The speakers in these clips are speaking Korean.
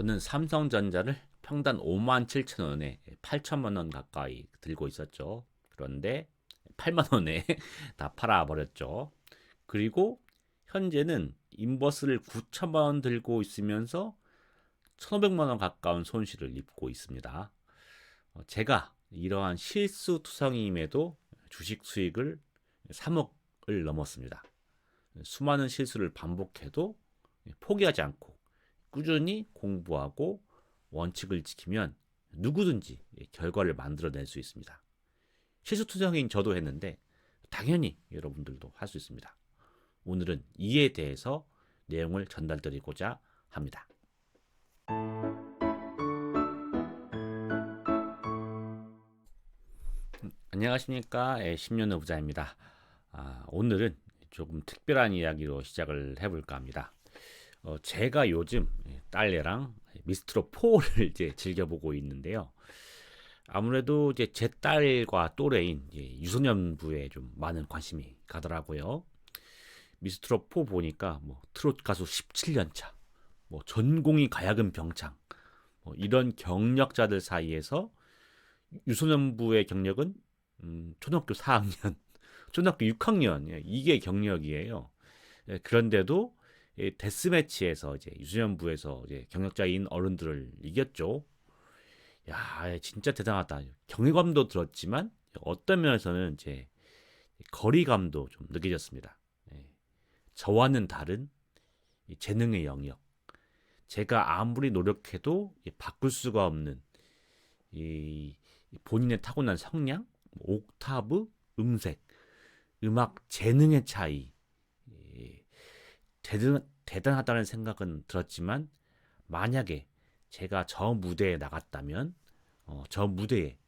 저는 삼성전자를 평단 5만 7천 원에 8천만 원 가까이 들고 있었죠. 그런데 8만 원에 다 팔아버렸죠. 그리고 현재는 인버스를 9천만 원 들고 있으면서 1,500만 원 가까운 손실을 입고 있습니다. 제가 이러한 실수 투성이임에도 주식 수익을 3억을 넘었습니다. 수많은 실수를 반복해도 포기하지 않고 꾸준히 공부하고 원칙을 지키면 누구든지 결과를 만들어낼 수 있습니다. 실수투성인 저도 했는데 당연히 여러분들도 할 수 있습니다. 오늘은 이에 대해서 내용을 전달드리고자 합니다. 안녕하십니까. 10년 후 부자입니다. 오늘은 조금 특별한 이야기로 시작을 해볼까 합니다. 제가 요즘 딸내랑 미스트롯 4를 이제 즐겨보고 있는데요. 아무래도 이제 제 딸과 또래인 유소년부에 좀 많은 관심이 가더라고요. 미스트롯 4 보니까 뭐 트롯 가수 17년 차, 뭐 전공이 가야금 병창, 뭐 이런 경력자들 사이에서 유소년부의 경력은 초등학교 4학년, 초등학교 6학년 이게 경력이에요. 그런데도 데스매치에서 이제 유소년부에서 이제 경력자인 어른들을 이겼죠. 야, 진짜 대단하다. 경외감도 들었지만 어떤 면에서는 이제 거리감도 좀 느껴졌습니다. 저와는 다른 재능의 영역. 제가 아무리 노력해도 바꿀 수가 없는 이 본인의 타고난 성량, 옥타브, 음색, 음악 재능의 차이. 대단하다는 생각은 들었지만 만약에 제가 저 무대에 나갔다면 저 무대에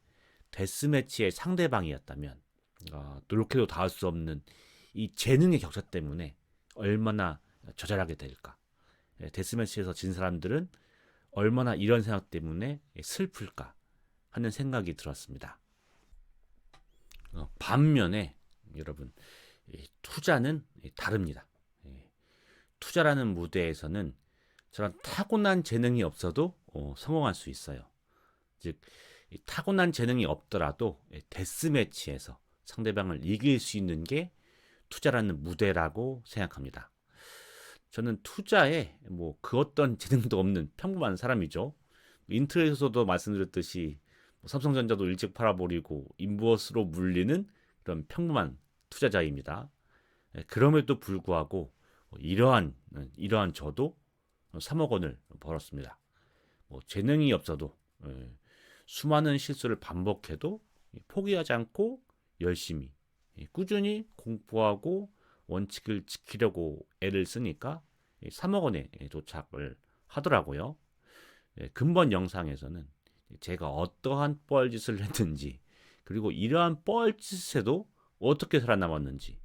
데스매치의 상대방이었다면 노력해도 닿을 수 없는 이 재능의 격차 때문에 얼마나 좌절하게 될까. 데스매치에서 진 사람들은 얼마나 이런 생각 때문에 슬플까 하는 생각이 들었습니다. 반면에 여러분 투자는 다릅니다. 투자라는 무대에서는 저런 타고난 재능이 없어도 성공할 수 있어요. 즉 타고난 재능이 없더라도 데스매치에서 상대방을 이길 수 있는 게 투자라는 무대라고 생각합니다. 저는 투자에 뭐 그 어떤 재능도 없는 평범한 사람이죠. 인트로에서도 말씀드렸듯이 삼성전자도 일찍 팔아버리고 인버스로 물리는 그런 평범한 투자자입니다. 그럼에도 불구하고 이러한 저도 3억 원을 벌었습니다. 재능이 없어도 수많은 실수를 반복해도 포기하지 않고 열심히 꾸준히 공부하고 원칙을 지키려고 애를 쓰니까 3억 원에 도착을 하더라고요. 근본 영상에서는 제가 어떠한 뻘짓을 했는지 그리고 이러한 뻘짓에도 어떻게 살아남았는지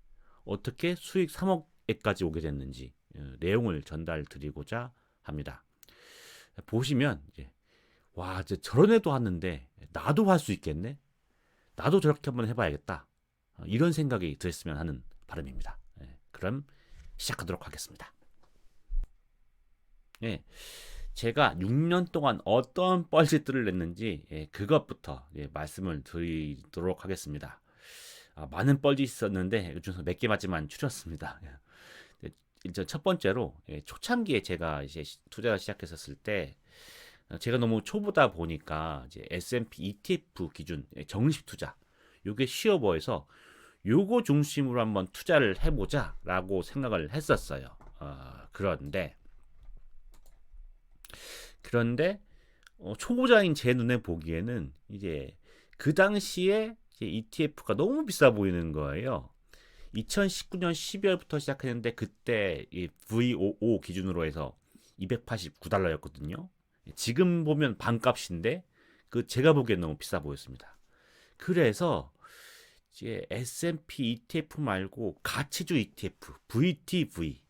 어떻게 수익 3억에까지 오게 됐는지 내용을 전달드리고자 합니다. 보시면 와 이제 저런 애도 하는데 나도 할 수 있겠네. 나도 저렇게 한번 해봐야겠다. 이런 생각이 들었으면 하는 바람입니다. 그럼 시작하도록 하겠습니다. 제가 6년 동안 어떤 뻘짓들을 냈는지 그것부터 말씀을 드리도록 하겠습니다. 많은 뻘짓이 있었는데 요즘 몇 개 맞지만 추렸습니다. 일단 첫 번째로 초창기에 제가 이제 투자를 시작했었을 때 제가 너무 초보다 보니까 이제 S&P ETF 기준 정식 투자 요게 쉬워 보여서 요거 중심으로 한번 투자를 해보자라고 생각을 했었어요. 그런데 초보자인 제 눈에 보기에는 이제 그 당시에 ETF가 너무 비싸 보이는 거예요. 2019년 12월부터 시작했는데 그때 이 VOO 기준으로 해서 289달러였거든요. 지금 보면 반값인데 그 제가 보기엔 너무 비싸 보였습니다. 그래서 이제 S&P ETF 말고 가치주 ETF, VTV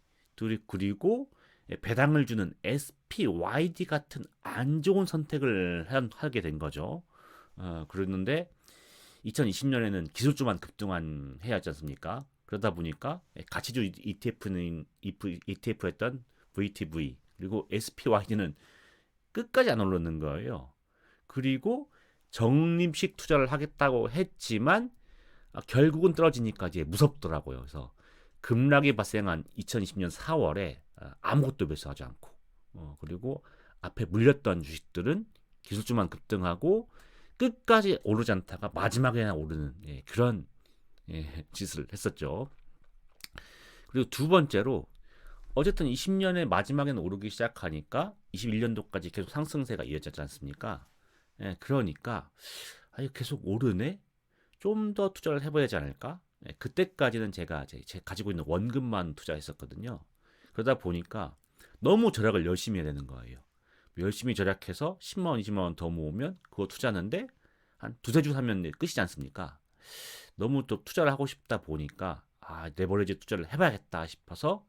그리고 배당을 주는 SPYD 같은 안 좋은 선택을 하게 된 거죠. 그랬는데 2020년에는 기술주만 급등한 해야지 않습니까? 그러다 보니까 가치주 ETF였던 VTV 그리고 SPYD는 끝까지 안 오르는 거예요. 그리고 적립식 투자를 하겠다고 했지만 결국은 떨어지니까 이제 무섭더라고요. 그래서 급락이 발생한 2020년 4월에 아무것도 매수하지 않고 그리고 앞에 물렸던 주식들은 기술주만 급등하고 끝까지 오르지 않다가 마지막에나 오르는 그런 짓을 했었죠. 그리고 두 번째로 어쨌든 20년의 마지막에는 오르기 시작하니까 21년도까지 계속 상승세가 이어졌지 않습니까? 그러니까 계속 오르네? 좀 더 투자를 해봐야 하지 않을까? 그때까지는 제가 가지고 있는 원금만 투자했었거든요. 그러다 보니까 너무 절약을 열심히 해야 되는 거예요. 열심히 절약해서 10만 원, 20만 원 더 모으면 그거 투자하는데 한 두세 주 사면 끝이지 않습니까? 너무 또 투자를 하고 싶다 보니까 레버리지 투자를 해봐야겠다 싶어서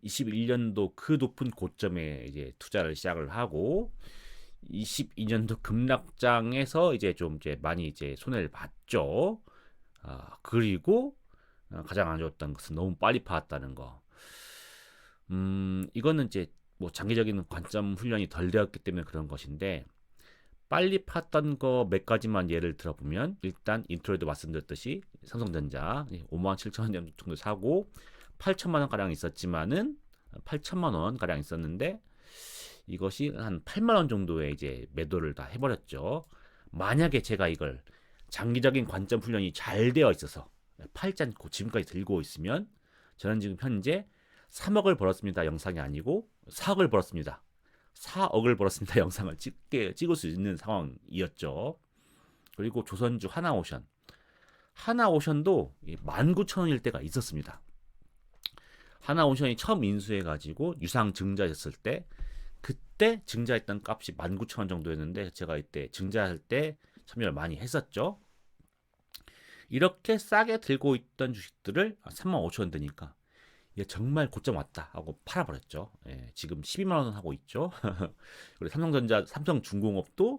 21년도 그 높은 고점에 이제 투자를 시작을 하고 22년도 급락장에서 이제 많이 이제 손해를 봤죠. 그리고 가장 안 좋았던 것은 너무 빨리 팔았다는 거. 이거는 이제 뭐 장기적인 관점 훈련이 덜 되었기 때문에 그런 것인데 빨리 팔았던 거 몇 가지만 예를 들어보면 일단 인트로에도 말씀드렸듯이 삼성전자 5만 7천 원 정도 사고 8천만 원 가량 있었지만은 8천만 원 가량 있었는데 이것이 한 8만 원 정도의 이제 매도를 다 해버렸죠. 만약에 제가 이걸 장기적인 관점 훈련이 잘 되어 있어서 팔지 않고 지금까지 들고 있으면 저는 지금 현재 3억을 벌었습니다 영상이 아니고 4억을 벌었습니다. 4억을 벌었습니다 영상을 찍을 수 있는 상황이었죠. 그리고 조선주 하나오션도 19,000원일 때가 있었습니다. 하나오션이 처음 인수해가지고 유상 증자했을 때 그때 증자했던 값이 19,000원 정도였는데 제가 이때 증자할 때 참여를 많이 했었죠. 이렇게 싸게 들고 있던 주식들을 35,000원 되니까 이게 정말 고점 왔다 하고 팔아버렸죠. 지금 12만 원 하고 있죠. 그리고 삼성중공업도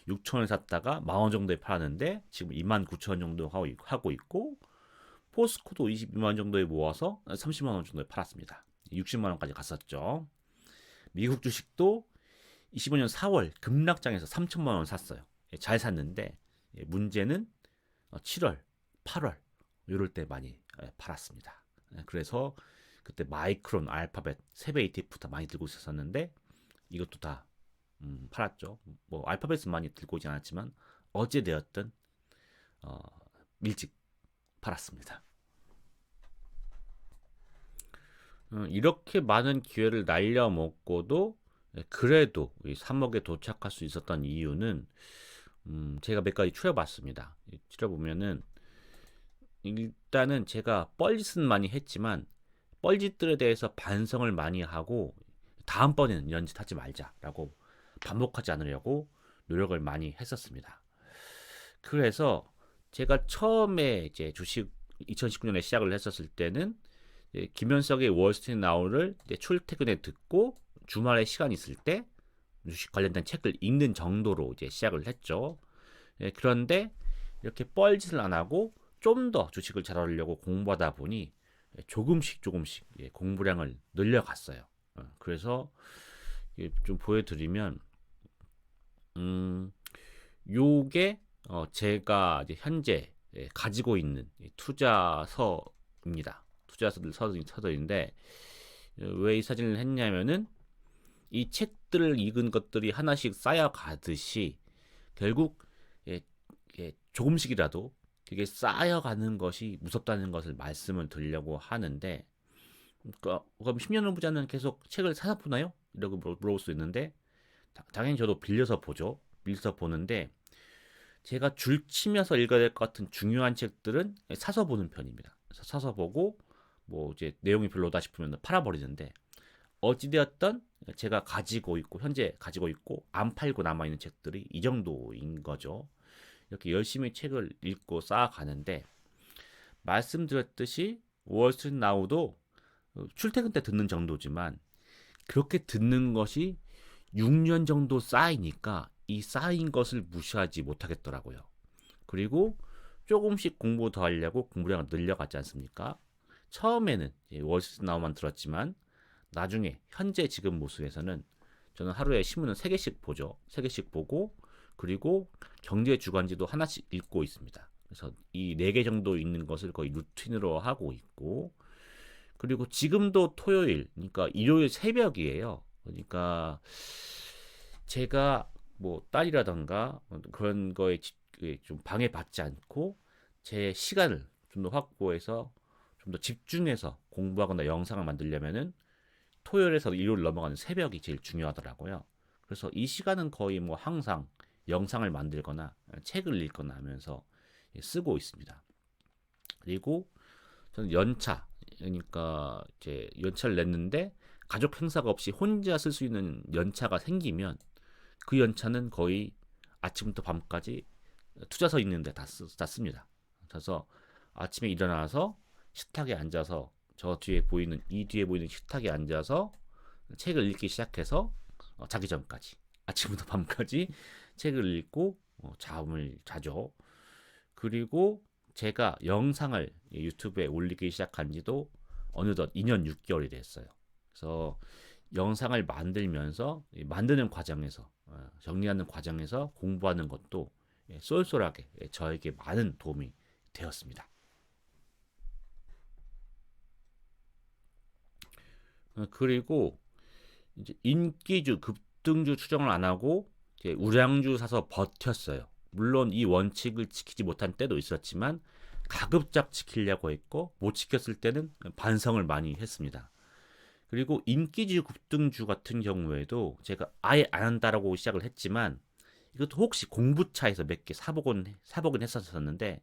6,000원에 샀다가 10,000원 정도에 팔았는데 지금 29,000원 정도 하고 있고 포스코도 22만 원 정도에 모아서 30만 원 정도에 팔았습니다. 60만 원까지 갔었죠. 미국 주식도 25년 4월 급락장에서 3천만 원 샀어요. 잘 샀는데 문제는 7월, 8월 이럴 때 많이 팔았습니다. 그래서 그때 마이크론, 알파벳, 세배 ETF 다 많이 들고 있었는데 이것도 다 팔았죠. 뭐 알파벳은 많이 들고 오지 않았지만 어제 되었든 일찍 팔았습니다. 이렇게 많은 기회를 날려먹고도 그래도 3억에 도착할 수 있었던 이유는 제가 몇 가지 추려봤습니다. 추려보면은 일단은 제가 뻘짓은 많이 했지만 뻘짓들에 대해서 반성을 많이 하고 다음번에는 이런 짓 하지 말자라고 반복하지 않으려고 노력을 많이 했었습니다. 그래서 제가 처음에 이제 주식 2019년에 시작을 했었을 때는 김현석의 월스트리트 나우를 출퇴근에 듣고 주말에 시간 있을 때 주식 관련된 책을 읽는 정도로 이제 시작을 했죠. 그런데 이렇게 뻘짓을 안 하고 좀 더 주식을 잘 하려고 공부하다 보니 조금씩 공부량을 늘려갔어요. 그래서 좀 보여드리면 요게 제가 이제 현재 가지고 있는 투자서입니다. 서적인데 왜 이 사진을 했냐면은 이 책들을 읽은 것들이 하나씩 쌓여가듯이 결국 조금씩이라도 그게 쌓여가는 것이 무섭다는 것을 말씀을 드리려고 하는데 그럼 10년 후보자는 계속 책을 사서 보나요? 이라고 물어볼 수 있는데 당연히 저도 빌려서 보죠. 빌려서 보는데 제가 줄 치면서 읽어야 될 것 같은 중요한 책들은 사서 보는 편입니다. 사서 보고 뭐 이제 내용이 별로다 싶으면 팔아버리는데 어찌되었던 제가 가지고 있고 현재 가지고 있고 안 팔고 남아있는 책들이 이 정도인 거죠. 이렇게 열심히 책을 읽고 쌓아가는데 말씀드렸듯이 월스트리트 나우도 출퇴근 때 듣는 정도지만 그렇게 듣는 것이 6년 정도 쌓이니까 이 쌓인 것을 무시하지 못하겠더라고요. 그리고 조금씩 공부 더 하려고 공부량을 늘려갔지 않습니까? 처음에는 월스트리트 나우만 들었지만 나중에 현재 지금 모습에서는 저는 하루에 신문을 3개씩 보죠. 3개씩 보고 그리고 경제 주간지도 하나씩 읽고 있습니다. 그래서 이 4개 정도 있는 것을 거의 루틴으로 하고 있고 그리고 지금도 토요일, 그러니까 일요일 새벽이에요. 그러니까 제가 뭐 딸이라던가 그런 거에 좀 방해받지 않고 제 시간을 좀 더 확보해서 좀 더 집중해서 공부하거나 영상을 만들려면은 토요일에서 일요일 넘어가는 새벽이 제일 중요하더라고요. 그래서 이 시간은 거의 뭐 항상 영상을 만들거나 책을 읽거나 하면서 쓰고 있습니다. 그리고 저는 연차, 그러니까 이제 연차를 냈는데 가족 행사가 없이 혼자 쓸 수 있는 연차가 생기면 그 연차는 거의 아침부터 밤까지 투자서 있는데 다 씁니다. 그래서 아침에 일어나서 식탁에 앉아서 이 뒤에 보이는 식탁에 앉아서 책을 읽기 시작해서 자기 전까지 아침부터 밤까지 책을 읽고 잠을 자죠. 그리고 제가 영상을 유튜브에 올리기 시작한 지도 어느덧 2년 6개월이 됐어요. 그래서 영상을 만들면서 만드는 과정에서 정리하는 과정에서 공부하는 것도 쏠쏠하게 저에게 많은 도움이 되었습니다. 그리고 이제 인기주, 급등주 추정을 안 하고 이제 우량주 사서 버텼어요. 물론 이 원칙을 지키지 못한 때도 있었지만 가급적 지키려고 했고 못 지켰을 때는 반성을 많이 했습니다. 그리고 인기주, 급등주 같은 경우에도 제가 아예 안 한다라고 시작을 했지만 이것도 혹시 공부차에서 몇 개 사보곤 했었는데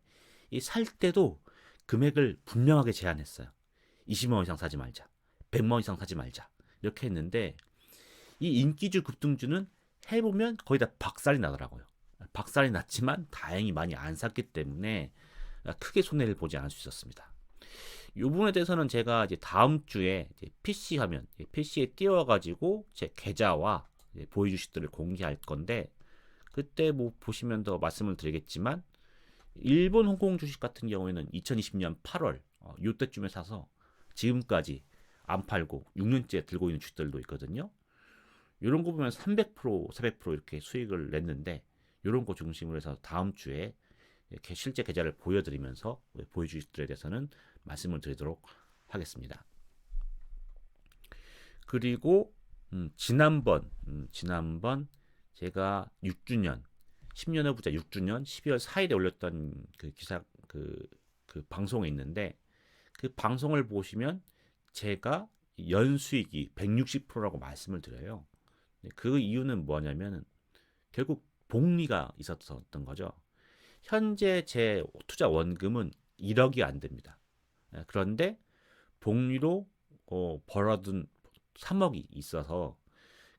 이 살 때도 금액을 분명하게 제한했어요. 20만 원 이상 사지 말자. 100만 원 이상 사지 말자. 이렇게 했는데 이 인기주 급등주는 해보면 거의 다 박살이 나더라고요. 박살이 났지만 다행히 많이 안 샀기 때문에 크게 손해를 보지 않을 수 있었습니다. 이 부분에 대해서는 제가 이제 다음 주에 이제 PC 화면, PC에 띄워가지고 제 계좌와 보유 주식들을 공개할 건데 그때 뭐 보시면 더 말씀을 드리겠지만 일본 홍콩 주식 같은 경우에는 2020년 8월 이때쯤에 사서 지금까지 안 팔고 6년째 들고 있는 주식들도 있거든요. 이런 거 보면 300%, 400% 이렇게 수익을 냈는데 이런 거 중심으로 해서 다음 주에 이렇게 실제 계좌를 보여드리면서 보유 주식들에 대해서는 말씀을 드리도록 하겠습니다. 그리고 지난번 제가 6주년 10년 후 부자 6주년 12월 4일에 올렸던 그 기사 그 방송에 있는데 그 방송을 보시면 제가 연수익이 160%라고 말씀을 드려요. 그 이유는 뭐냐면 결국 복리가 있었던 거죠. 현재 제 투자 원금은 1억이 안 됩니다. 그런데 복리로 벌어둔 3억이 있어서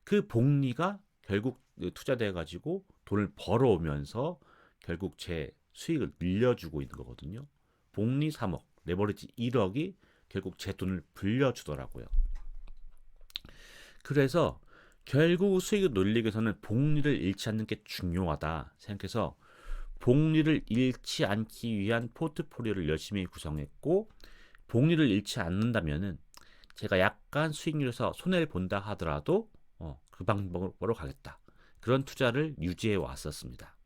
그 복리가 결국 투자돼 가지고 돈을 벌어오면서 결국 제 수익을 늘려주고 있는 거거든요. 복리 3억, 레버리지 1억이 결국 제 돈을 불려주더라고요. 그래서 결국 수익을 늘리기 위해서는 복리를 잃지 않는 게 중요하다 생각해서 복리를 잃지 않기 위한 포트폴리오를 열심히 구성했고 복리를 잃지 않는다면은 제가 약간 수익률에서 손해를 본다 하더라도 그 방법으로 가겠다. 그런 투자를 유지해 왔었습니다.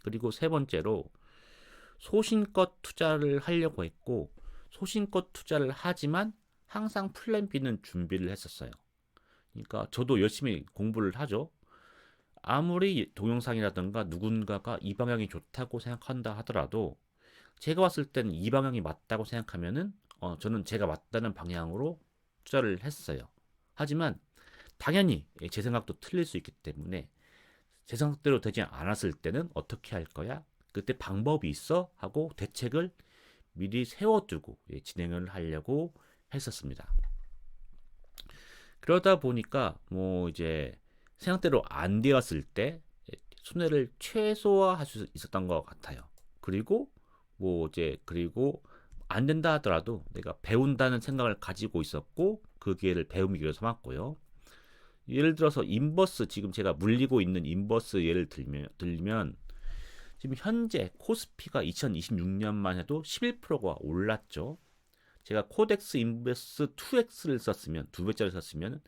그리고 세 번째로 소신껏 투자를 하려고 했고 소신껏 투자를 하지만 항상 플랜 B는 준비를 했었어요. 그러니까 저도 열심히 공부를 하죠. 아무리 동영상이라든가 누군가가 이 방향이 좋다고 생각한다 하더라도 제가 봤을 때는 이 방향이 맞다고 생각하면은 저는 제가 맞다는 방향으로 투자를 했어요. 하지만 당연히 제 생각도 틀릴 수 있기 때문에 제 생각대로 되지 않았을 때는 어떻게 할 거야? 그때 방법이 있어? 하고 대책을 미리 세워두고 진행을 하려고 했었습니다. 그러다 보니까 뭐 이제 생각대로 안 되었을 때 손해를 최소화할 수 있었던 것 같아요. 그리고 뭐 이제 그리고 안 된다 하더라도 내가 배운다는 생각을 가지고 있었고 그 기회를 배우기 위해서 삼았고요. 예를 들어서 인버스 지금 제가 물리고 있는 인버스 예를 들면 지금 현재 코스피가 2026년만 해도 11%가 올랐죠. 제가 코덱스 인버스 2X를 썼으면 2배짜리 썼으면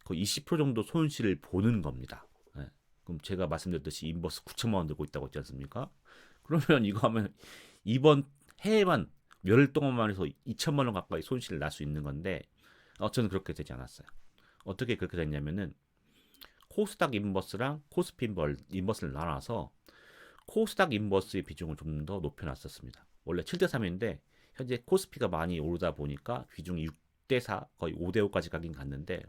거의 20% 정도 손실을 보는 겁니다. 예. 그럼 제가 말씀드렸듯이 인버스 9천만 원 들고 있다고 했지 않습니까? 그러면 이거 하면 이번 해에만 열흘 동안만 해서 2천만 원 가까이 손실을 날 수 있는 건데 저는 그렇게 되지 않았어요. 어떻게 그렇게 됐냐면은 코스닥 인버스랑 코스피 인버스를 나눠서 코스닥 인버스의 비중을 좀 더 높여놨었습니다. 원래 7대3인데 현재 코스피가 많이 오르다 보니까 비중이 6대4 거의 5대5까지 가긴 갔는데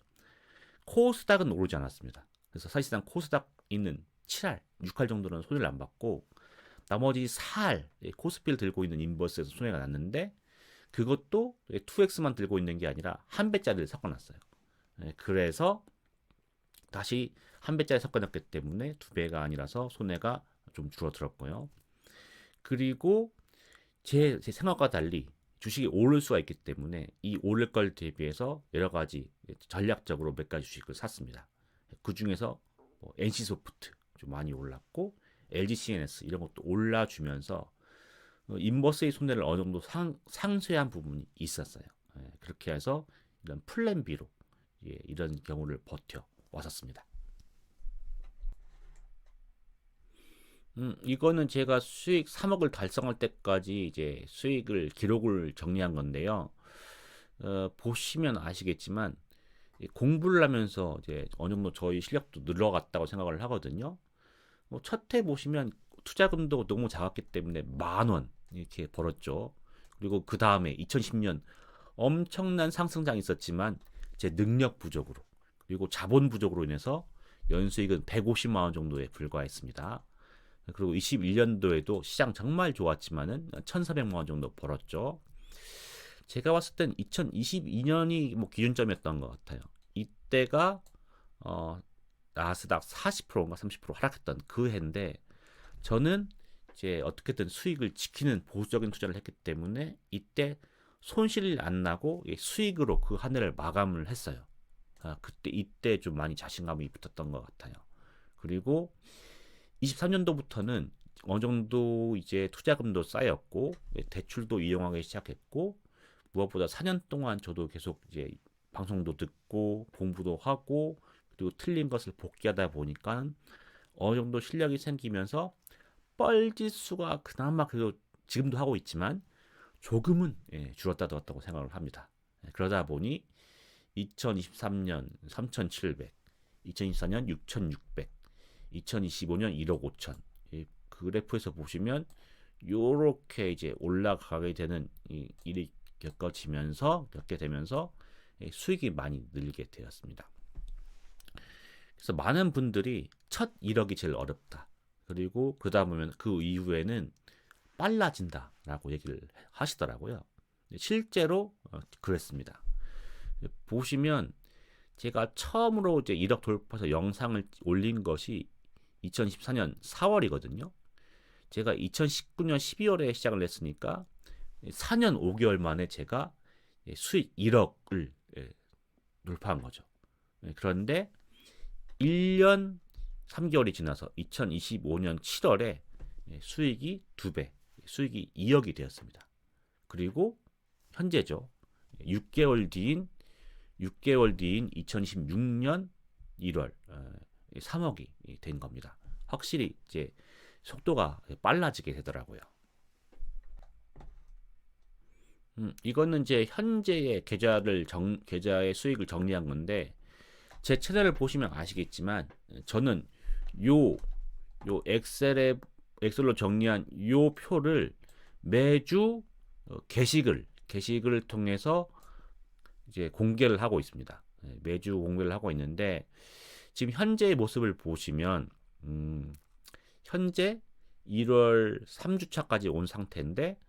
코스닥은 오르지 않았습니다. 그래서 사실상 코스닥 있는 7할, 6할 정도는 손해를 안 받고 나머지 4할 코스피를 들고 있는 인버스에서 손해가 났는데 그것도 2X만 들고 있는 게 아니라 한 배짜리를 섞어놨어요. 그래서 다시 한 배짜리 섞어놨기 때문에 두 배가 아니라서 손해가 좀 줄어들었고요. 그리고 제 생각과 달리 주식이 오를 수가 있기 때문에 이 오를 걸 대비해서 여러 가지 전략적으로 몇 가지 주식을 샀습니다. 그 중에서 NC소프트 좀 많이 올랐고 LG CNS 이런 것도 올라주면서 인버스의 손해를 어느 정도 상쇄한 부분이 있었어요. 그렇게 해서 이런 플랜 B로 이런 경우를 버텨 왔었습니다. 이거는 제가 수익 3억을 달성할 때까지 이제 수익을 기록을 정리한 건데요. 보시면 아시겠지만 공부를 하면서 이제 어느 정도 저희 실력도 늘어갔다고 생각을 하거든요. 첫 해 보시면 투자금도 너무 작았기 때문에 10,000원 이렇게 벌었죠. 그리고 그 다음에 2010년 엄청난 상승장이 있었지만 제 능력 부족으로 그리고 자본 부족으로 인해서 연수익은 150만 원 정도에 불과했습니다. 그리고 21년도에도 시장 정말 좋았지만은 1,400만 원 정도 벌었죠. 제가 봤을 땐 2022년이 뭐 기준점이었던 것 같아요. 이때가 나스닥 40%인가 30% 하락했던 그 해인데 저는 이제 어떻게든 수익을 지키는 보수적인 투자를 했기 때문에 이때 손실이 안 나고 수익으로 그 한 해를 마감을 했어요. 그때 이때 좀 많이 자신감이 붙었던 것 같아요. 그리고 23년도부터는 어느 정도 이제 투자금도 쌓였고 대출도 이용하기 시작했고 무엇보다 4년 동안 저도 계속 이제 방송도 듣고 공부도 하고 그리고 틀린 것을 복귀하다 보니까 어느 정도 실력이 생기면서 뻘지수가 그나마 그래도 지금도 하고 있지만 조금은 줄었다 들었다고 생각을 합니다. 그러다 보니 2023년 3,700, 2024년 6,600, 2025년 1억 5천. 이 그래프에서 보시면 요렇게 이제 올라가게 되는 일이 겪게 되면서 수익이 많이 늘게 되었습니다. 그래서 많은 분들이 첫 1억이 제일 어렵다. 그리고 그 다음에 그 이후에는 빨라진다라고 얘기를 하시더라고요. 실제로 그랬습니다. 보시면 제가 처음으로 이제 1억 돌파해서 영상을 올린 것이 2014년 4월이거든요. 제가 2019년 12월에 시작을 했으니까 4년 5개월 만에 제가 수익 1억을 돌파한 거죠. 그런데 1년 3개월이 지나서 2025년 7월에 수익이 2배, 수익이 2억이 되었습니다. 그리고 현재죠. 6개월 뒤인 2026년 1월 3억이 된 겁니다. 확실히 이제 속도가 빨라지게 되더라고요. 이거는 이제 현재의 계좌의 수익을 정리한 건데 제 채널을 보시면 아시겠지만 저는 요 엑셀로 정리한 요 표를 매주 게시글을 통해서 이제 공개를 하고 있습니다. 매주 공개를 하고 있는데 지금 현재의 모습을 보시면 현재 1월 3주차까지 온 상태인데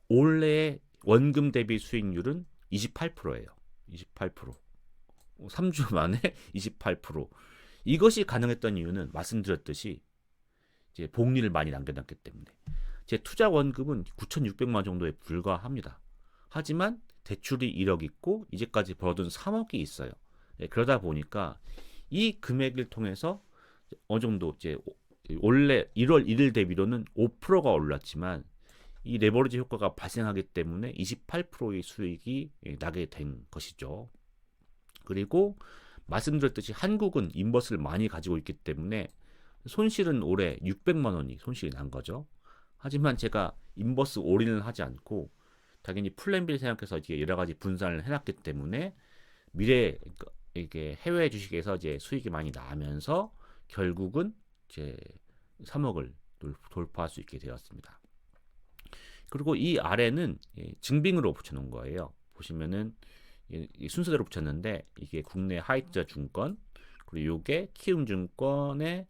올해의 원금 대비 수익률은 28%예요. 28%. 3주 만에 28%. 이것이 가능했던 이유는 말씀드렸듯이 이제 복리를 많이 남겨놨기 때문에 제 투자 원금은 9,600만 원 정도에 불과합니다. 하지만 대출이 1억 있고 이제까지 벌어둔 3억이 있어요. 그러다 보니까 이 금액을 통해서 어느 정도 이제 원래 1월 1일 대비로는 5%가 올랐지만 이 레버리지 효과가 발생하기 때문에 28%의 수익이 나게 된 것이죠. 그리고 말씀드렸듯이 한국은 인버스를 많이 가지고 있기 때문에 손실은 올해 600만 원이 손실이 난 거죠. 하지만 제가 인버스 올인을 하지 않고 당연히 플랜 B를 생각해서 이게 여러 가지 분산을 해놨기 때문에 미래 이게 해외 주식에서 이제 수익이 많이 나면서 결국은 이제 3억을 돌파할 수 있게 되었습니다. 그리고 이 아래는 증빙으로 붙여놓은 거예요. 보시면은 순서대로 붙였는데 이게 국내 하이투자 증권, 그리고 요게 키움증권의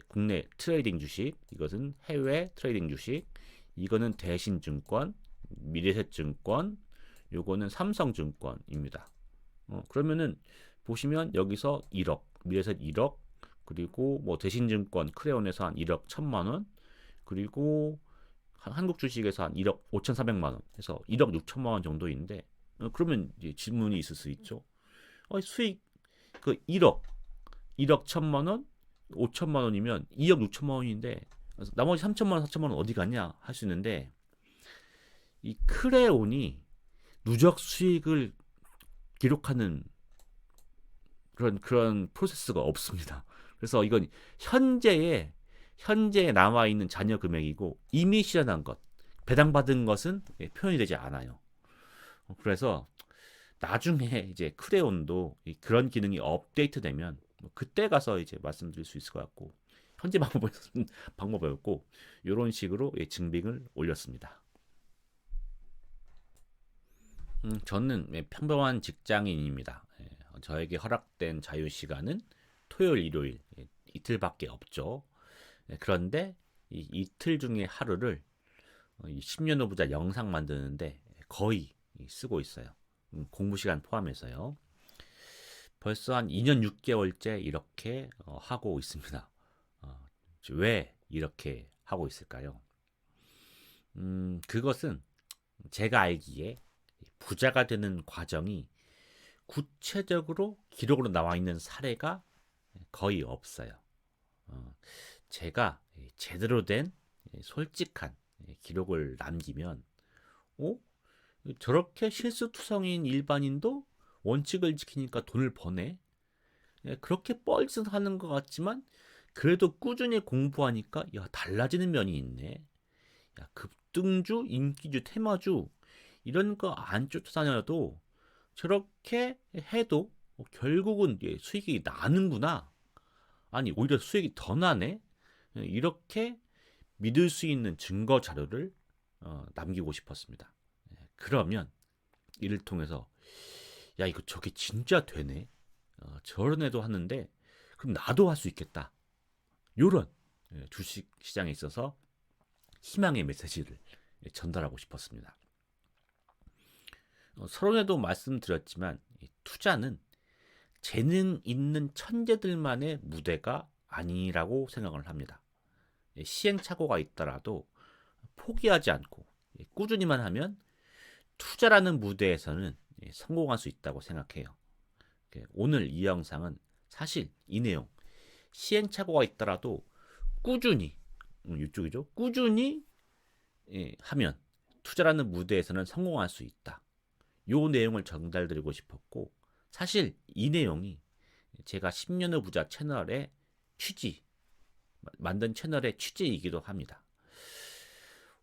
국내 트레이딩 주식, 이것은 해외 트레이딩 주식, 이거는 대신증권, 미래셋증권, 요거는 삼성증권입니다. 그러면은 보시면 여기서 1억, 미래셋 1억, 그리고 뭐 대신증권 크레온에서 한 1억 1천만 원, 그리고 한국 주식에서 한 1억 5,400만 원 해서 1억 6천만 원 정도인데 그러면 이제 질문이 있을 수 있죠. 수익 그 1억 1천만 원, 5천만 원이면 2억 6천만 원인데 나머지 3천만 원, 4천만 원 어디 갔냐 할 수 있는데 이 크레온이 누적 수익을 기록하는 그런 프로세스가 없습니다. 그래서 이건 현재에 남아 있는 잔여 금액이고 이미 실현한 것, 배당받은 것은 표현이 되지 않아요. 그래서 나중에 이제 크레온도 그런 기능이 업데이트되면 그때 가서 이제 말씀드릴 수 있을 것 같고 현재 방법이었고 이런 식으로 증빙을 올렸습니다. 저는 평범한 직장인입니다. 저에게 허락된 자유 시간은 토요일, 일요일 이틀밖에 없죠. 그런데 이 이틀 중에 하루를 10년 후 부자 영상 만드는데 거의 쓰고 있어요. 공부 시간 포함해서요. 벌써 한 2년 6개월째 이렇게 하고 있습니다. 왜 이렇게 하고 있을까요? 그것은 제가 알기에 부자가 되는 과정이 구체적으로 기록으로 나와 있는 사례가 거의 없어요. 제가 제대로 된 솔직한 기록을 남기면 저렇게 실수투성인 일반인도 원칙을 지키니까 돈을 버네. 그렇게 뻘짓하는 것 같지만 그래도 꾸준히 공부하니까 달라지는 면이 있네. 급등주, 인기주, 테마주 이런 거 안 쫓아다녀도 저렇게 해도 결국은 수익이 나는구나. 아니 오히려 수익이 더 나네. 이렇게 믿을 수 있는 증거 자료를 남기고 싶었습니다. 그러면 이를 통해서 이거 저게 진짜 되네. 저런 애도 하는데 그럼 나도 할 수 있겠다. 요런 주식 시장에 있어서 희망의 메시지를 전달하고 싶었습니다. 서론에도 말씀드렸지만 투자는 재능 있는 천재들만의 무대가 아니라고 생각을 합니다. 시행착오가 있더라도 포기하지 않고 꾸준히만 하면 투자라는 무대에서는 성공할 수 있다고 생각해요. 오늘 이 영상은 사실 이 내용 시행착오가 있더라도 꾸준히 이쪽이죠. 꾸준히 하면 투자라는 무대에서는 성공할 수 있다. 요 내용을 전달드리고 싶었고 사실 이 내용이 제가 10년 후 부자 채널의 만든 채널의 취지이기도 합니다.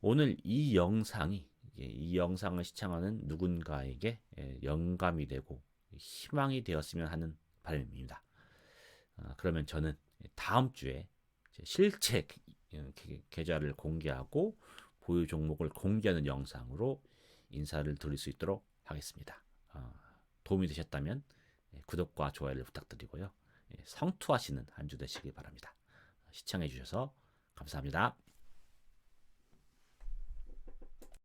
오늘 이 영상이 이 영상을 시청하는 누군가에게 영감이 되고 희망이 되었으면 하는 바람입니다. 그러면 저는 다음 주에 실제 계좌를 공개하고 보유 종목을 공개하는 영상으로 인사를 드릴 수 있도록 하겠습니다. 도움이 되셨다면 구독과 좋아요를 부탁드리고요. 성투하시는 한 주 되시기 바랍니다. 시청해 주셔서 감사합니다.